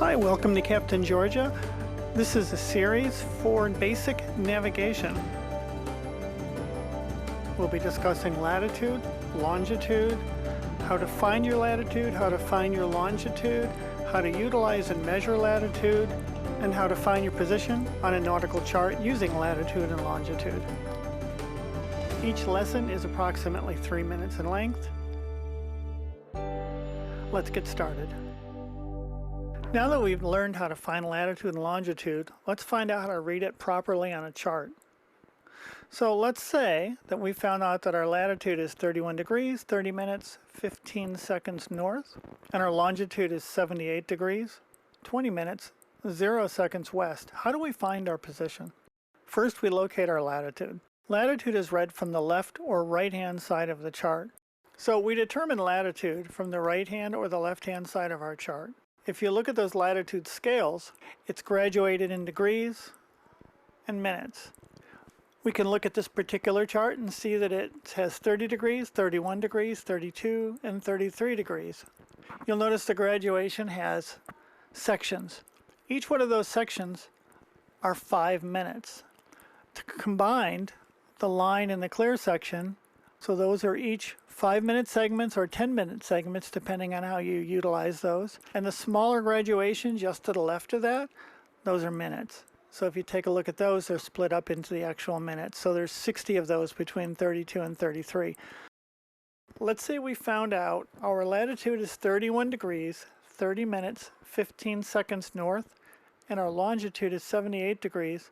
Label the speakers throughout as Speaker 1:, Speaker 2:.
Speaker 1: Hi, welcome to Captain Georgia. This is a series for basic navigation. We'll be discussing latitude, longitude, how to find your latitude, how to find your longitude, how to utilize and measure latitude, and how to find your position on a nautical chart using latitude and longitude. Each lesson is approximately 3 minutes in length. Let's get started. Now that we've learned how to find latitude and longitude, let's find out how to read it properly on a chart. So let's say that we found out that our latitude is 31 degrees, 30 minutes, 15 seconds north, and our longitude is 78 degrees, 20 minutes, 0 seconds west. How do we find our position? First, we locate our latitude. Latitude is read from the left or right-hand side of the chart. So we determine latitude from the right-hand or the left-hand side of our chart. If you look at those latitude scales, it's graduated in degrees and minutes. We can look at this particular chart and see that it has 30 degrees, 31 degrees, 32, and 33 degrees. You'll notice the graduation has sections. Each one of those sections are 5 minutes. Combined, the line and the clear section, so those are each 5-minute segments or 10-minute segments depending on how you utilize those. And the smaller graduation just to the left of that, those are minutes. So if you take a look at those, they're split up into the actual minutes. So there's 60 of those between 32 and 33. Let's say we found out our latitude is 31 degrees, 30 minutes, 15 seconds north, and our longitude is 78 degrees,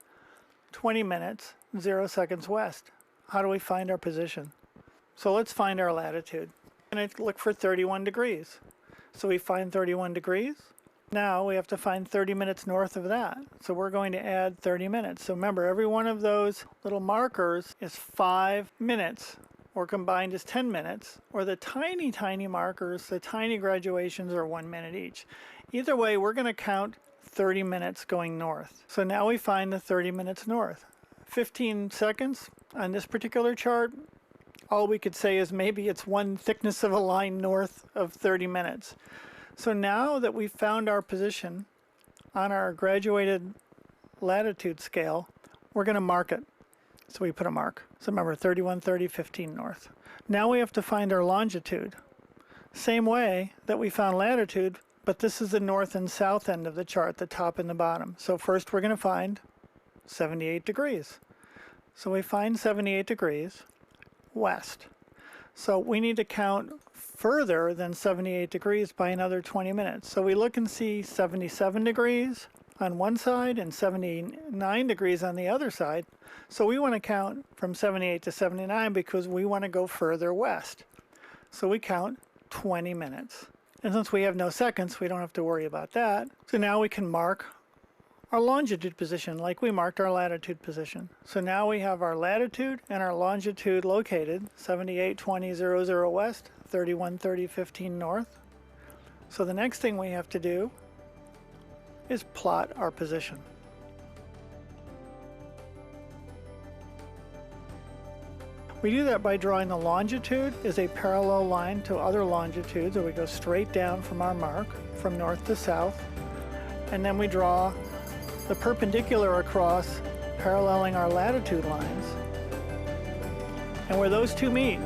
Speaker 1: 20 minutes, 0 seconds west. How do we find our position? So let's find our latitude. And I look for 31 degrees. So we find 31 degrees. Now we have to find 30 minutes north of that. So we're going to add 30 minutes. So remember, every one of those little markers is 5 minutes, or combined is 10 minutes, or the tiny, tiny markers, the tiny graduations are 1 minute each. Either way, we're going to count 30 minutes going north. So now we find the 30 minutes north. 15 seconds on this particular chart, all we could say is maybe it's one thickness of a line north of 30 minutes. So now that we've found our position on our graduated latitude scale, we're going to mark it. So we put a mark. So remember, 31, 30, 15 north. Now we have to find our longitude. Same way that we found latitude, but this is the north and south end of the chart, the top and the bottom. So first we're going to find 78 degrees. So we find 78 degrees west. So we need to count further than 78 degrees by another 20 minutes. So we look and see 77 degrees on one side and 79 degrees on the other side. So we want to count from 78 to 79 because we want to go further west. So we count 20 minutes. And since we have no seconds, we don't have to worry about that. So now we can mark our longitude position like we marked our latitude position. So now we have our latitude and our longitude located, 78, 20, 00 west, 31, 30, 15 north. So the next thing we have to do is plot our position. We do that by drawing the longitude as a parallel line to other longitudes, or we go straight down from our mark from north to south, and then we draw the perpendicular across, paralleling our latitude lines. And where those two meet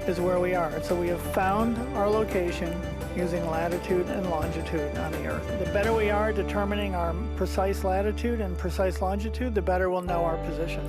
Speaker 1: is where we are. So we have found our location using latitude and longitude on the Earth. The better we are determining our precise latitude and precise longitude, the better we'll know our position.